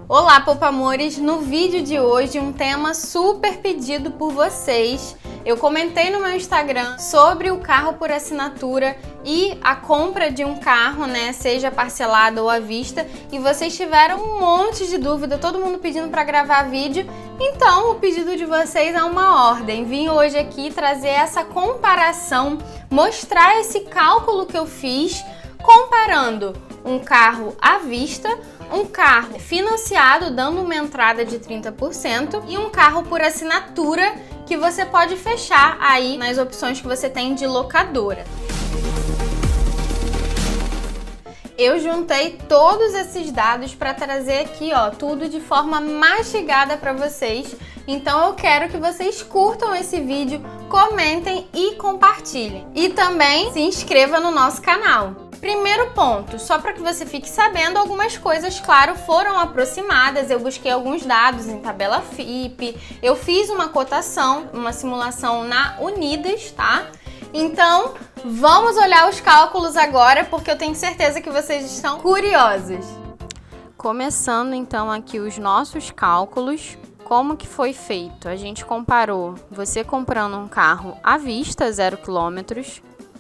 Olá, Poupamores! No vídeo de hoje, um tema super pedido por vocês. Eu comentei no meu Instagram sobre o carro por assinatura e a compra de um carro, né, seja parcelado ou à vista, e vocês tiveram um monte de dúvida, todo mundo pedindo para gravar vídeo. Então, o pedido de vocês é uma ordem. Vim hoje aqui trazer essa comparação, mostrar esse cálculo que eu fiz comparando um carro à vista, um carro financiado dando uma entrada de 30% e um carro por assinatura que você pode fechar aí nas opções que você tem de locadora. Eu juntei todos esses dados para trazer aqui, ó, tudo de forma mastigada para vocês. Então eu quero que vocês curtam esse vídeo, comentem e compartilhem. E também se inscreva no nosso canal. Primeiro ponto, só para que você fique sabendo, algumas coisas, claro, foram aproximadas. Eu busquei alguns dados em tabela FIPE, eu fiz uma cotação, uma simulação na Unidas, tá? Então, vamos olhar os cálculos agora, porque eu tenho certeza que vocês estão curiosos. Começando então aqui os nossos cálculos. Como que foi feito? A gente comparou você comprando um carro à vista, 0 km,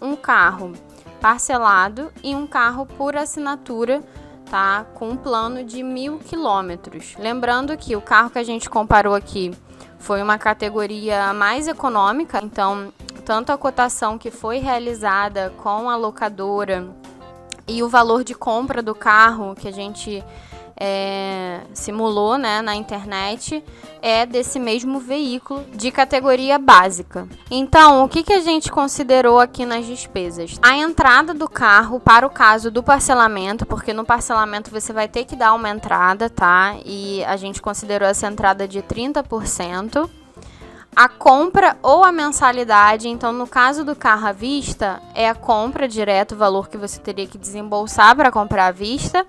um carro parcelado e um carro por assinatura, tá? Com um plano de 1.000 km. Lembrando que o carro que a gente comparou aqui foi uma categoria mais econômica, então tanto a cotação que foi realizada com a locadora e o valor de compra do carro que a gente simulou, né, na internet, é desse mesmo veículo de categoria básica. Então, o que a gente considerou aqui nas despesas? A entrada do carro para o caso do parcelamento, porque no parcelamento você vai ter que dar uma entrada, tá? E a gente considerou essa entrada de 30%. A compra ou a mensalidade, então no caso do carro à vista, é a compra direto, o valor que você teria que desembolsar para comprar à vista.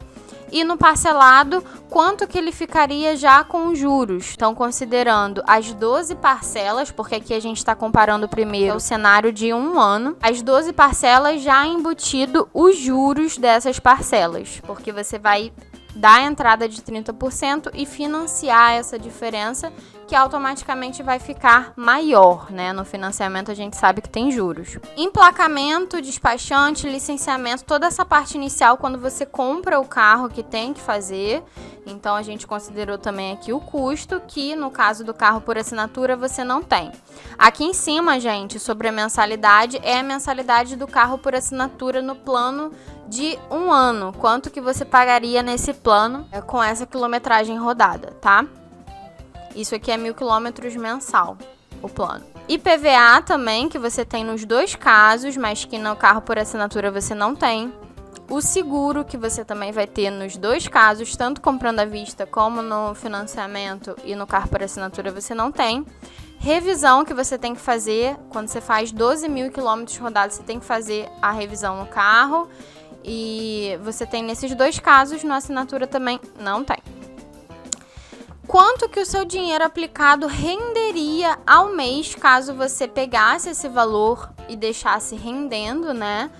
E no parcelado, quanto que ele ficaria já com os juros? Então, considerando as 12 parcelas, porque aqui a gente está comparando primeiro o cenário de um ano, as 12 parcelas já embutido os juros dessas parcelas, porque você vai dar a entrada de 30% e financiar essa diferença, que automaticamente vai ficar maior, né? No financiamento a gente sabe que tem juros. Emplacamento, despachante, licenciamento, toda essa parte inicial quando você compra o carro que tem que fazer. Então a gente considerou também aqui o custo, que no caso do carro por assinatura você não tem. Aqui em cima, gente, sobre a mensalidade, é a mensalidade do carro por assinatura no plano de um ano. Quanto que você pagaria nesse plano com essa quilometragem rodada, tá? Isso aqui é 1.000 km mensal, o plano. IPVA também, que você tem nos dois casos, mas que no carro por assinatura você não tem. O seguro, que você também vai ter nos dois casos, tanto comprando à vista como no financiamento, e no carro por assinatura você não tem. Revisão, que você tem que fazer, quando você faz 12.000 km rodados, você tem que fazer a revisão no carro. E você tem nesses dois casos, na assinatura também não tem. Quanto que o seu dinheiro aplicado renderia ao mês caso você pegasse esse valor e deixasse rendendo, né?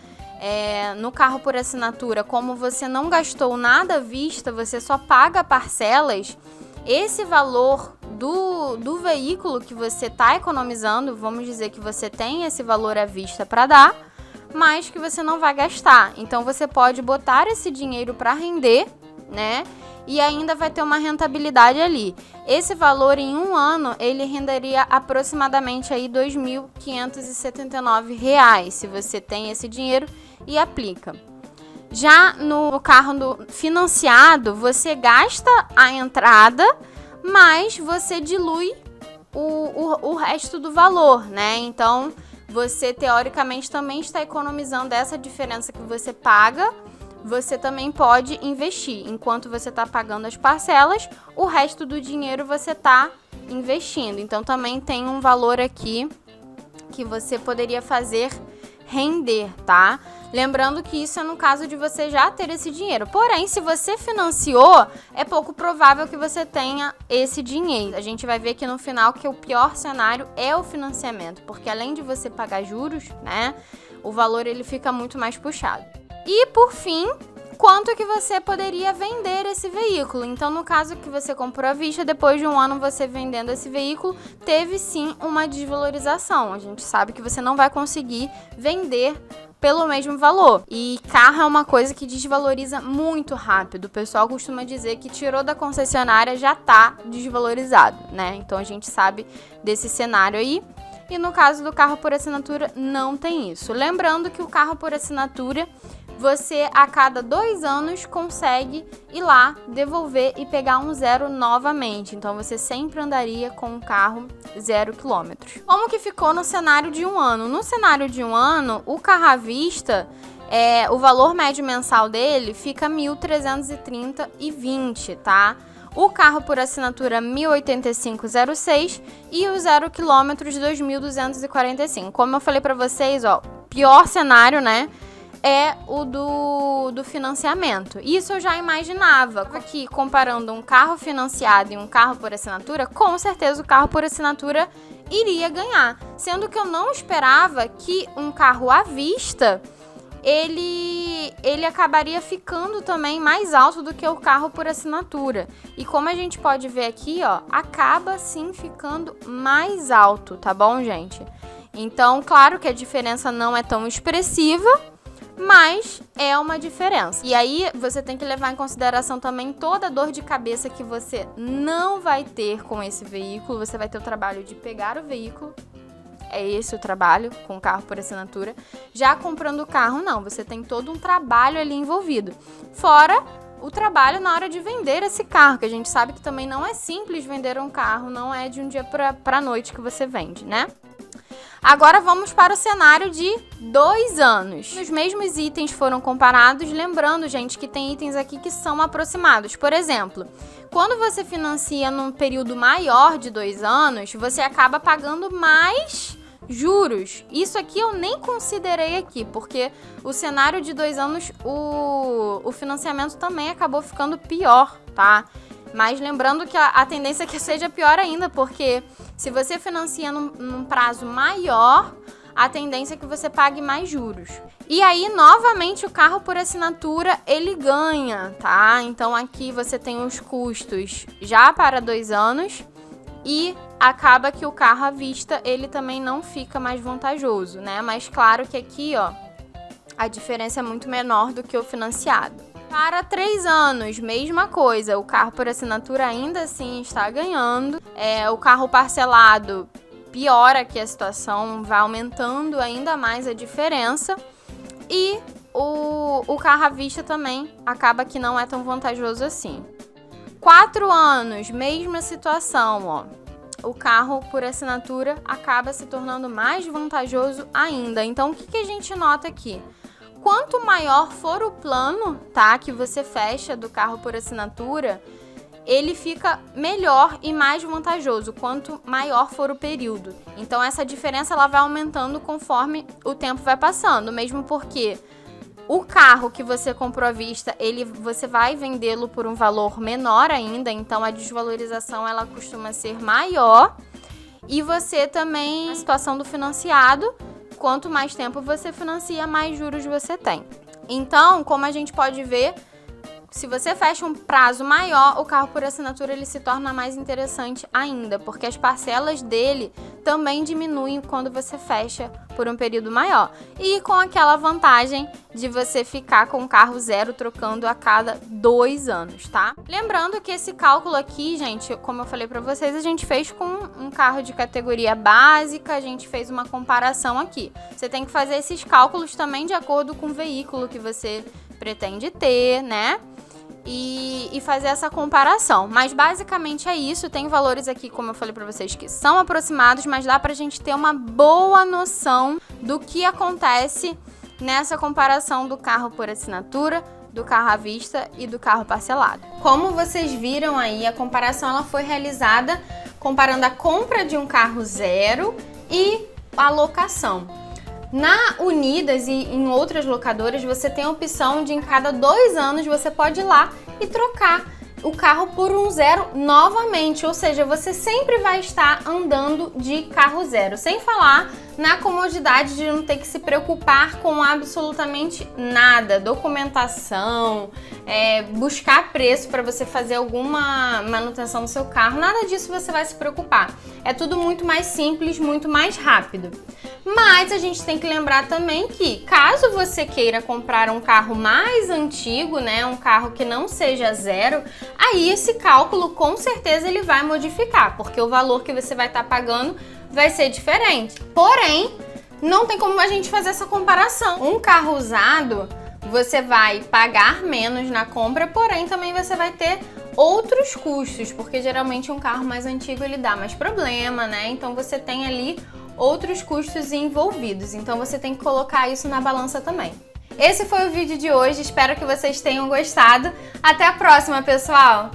No carro por assinatura, como você não gastou nada à vista, você só paga parcelas, esse valor do veículo que você está economizando, vamos dizer que você tem esse valor à vista para dar, mas que você não vai gastar. Então você pode botar esse dinheiro para render, né? E ainda vai ter uma rentabilidade ali. Esse valor em um ano, ele renderia aproximadamente aí R$ 2.579, se você tem esse dinheiro e aplica. Já no carro financiado, você gasta a entrada, mas você dilui o resto do valor, né? Então, você teoricamente também está economizando essa diferença que você paga. Você também pode investir. Enquanto você está pagando as parcelas, o resto do dinheiro você está investindo. Então, também tem um valor aqui que você poderia fazer render, tá? Lembrando que isso é no caso de você já ter esse dinheiro. Porém, se você financiou, é pouco provável que você tenha esse dinheiro. A gente vai ver aqui no final que o pior cenário é o financiamento, porque além de você pagar juros, né, o valor ele fica muito mais puxado. E por fim, quanto que você poderia vender esse veículo. Então, no caso que você comprou à vista, depois de um ano você vendendo esse veículo, teve sim uma desvalorização. A gente sabe que você não vai conseguir vender pelo mesmo valor. E carro é uma coisa que desvaloriza muito rápido. O pessoal costuma dizer que tirou da concessionária já tá desvalorizado, né? Então a gente sabe desse cenário aí. E no caso do carro por assinatura, não tem isso. Lembrando que o carro por assinatura, você a cada 2 anos consegue ir lá, devolver e pegar um zero novamente. Então você sempre andaria com um carro 0 km. Como que ficou no cenário de um ano? No cenário de um ano, o carro à vista, o valor médio mensal dele fica R$ 1.330,20, tá? O carro por assinatura 1.085,06 e o 0 km 2.245. Como eu falei para vocês, ó, pior cenário, né? É o do financiamento. Isso eu já imaginava. Aqui, comparando um carro financiado e um carro por assinatura, com certeza o carro por assinatura iria ganhar. Sendo que eu não esperava que um carro à vista, ele acabaria ficando também mais alto do que o carro por assinatura. E como a gente pode ver aqui, ó, acaba sim ficando mais alto, tá bom, gente? Então, claro que a diferença não é tão expressiva, mas é uma diferença. E aí você tem que levar em consideração também toda a dor de cabeça que você não vai ter com esse veículo. Você vai ter o trabalho de pegar o veículo, é esse o trabalho com o carro por assinatura. Já comprando o carro, não, você tem todo um trabalho ali envolvido. Fora o trabalho na hora de vender esse carro, que a gente sabe que também não é simples vender um carro, não é de um dia para noite que você vende, né? Agora vamos para o cenário de 2 anos. Os mesmos itens foram comparados, lembrando, gente, que tem itens aqui que são aproximados. Por exemplo, quando você financia num período maior de 2 anos, você acaba pagando mais juros. Isso aqui eu nem considerei aqui, porque o cenário de 2 anos, o financiamento também acabou ficando pior, tá? Mas lembrando que a tendência é que seja pior ainda, porque se você financia num prazo maior, a tendência é que você pague mais juros. E aí, novamente, o carro por assinatura, ele ganha, tá? Então, aqui você tem os custos já para 2 anos e acaba que o carro à vista, ele também não fica mais vantajoso, né? Mas claro que aqui, ó, a diferença é muito menor do que o financiado. Para 3 anos, mesma coisa, o carro por assinatura ainda assim está ganhando. O carro parcelado piora aqui a situação, vai aumentando ainda mais a diferença. E o carro à vista também acaba que não é tão vantajoso assim. 4 anos, mesma situação, ó. O carro por assinatura acaba se tornando mais vantajoso ainda. Então, o que a gente nota aqui? Quanto maior for o plano, tá, que você fecha do carro por assinatura, ele fica melhor e mais vantajoso quanto maior for o período. Então essa diferença ela vai aumentando conforme o tempo vai passando, mesmo porque o carro que você comprou à vista, você vai vendê-lo por um valor menor ainda, então a desvalorização ela costuma ser maior. E você também, a situação do financiado, quanto mais tempo você financia, mais juros você tem. Então, como a gente pode ver, se você fecha um prazo maior, o carro por assinatura ele se torna mais interessante ainda, porque as parcelas dele também diminuem quando você fecha por um período maior. E com aquela vantagem de você ficar com o carro zero trocando a cada 2 anos, tá? Lembrando que esse cálculo aqui, gente, como eu falei pra vocês, a gente fez com um carro de categoria básica, a gente fez uma comparação aqui. Você tem que fazer esses cálculos também de acordo com o veículo que você pretende ter, né? E fazer essa comparação. Mas basicamente é isso. Tem valores aqui, como eu falei pra vocês, que são aproximados, mas dá pra gente ter uma boa noção do que acontece nessa comparação do carro por assinatura, do carro à vista e do carro parcelado. Como vocês viram aí, a comparação ela foi realizada comparando a compra de um carro zero e a locação. Na Unidas e em outras locadoras, você tem a opção de em cada 2 anos você pode ir lá e trocar o carro por um zero novamente, ou seja, você sempre vai estar andando de carro zero, sem falar na comodidade de não ter que se preocupar com absolutamente nada, documentação, buscar preço para você fazer alguma manutenção no seu carro, nada disso você vai se preocupar. É tudo muito mais simples, muito mais rápido. Mas a gente tem que lembrar também que, caso você queira comprar um carro mais antigo, né, um carro que não seja zero, aí esse cálculo com certeza ele vai modificar, porque o valor que você vai estar pagando vai ser diferente. Porém, não tem como a gente fazer essa comparação. Um carro usado, você vai pagar menos na compra, porém também você vai ter outros custos, porque geralmente um carro mais antigo ele dá mais problema, né? Então você tem ali outros custos envolvidos, então você tem que colocar isso na balança também. Esse foi o vídeo de hoje, espero que vocês tenham gostado. Até a próxima, pessoal!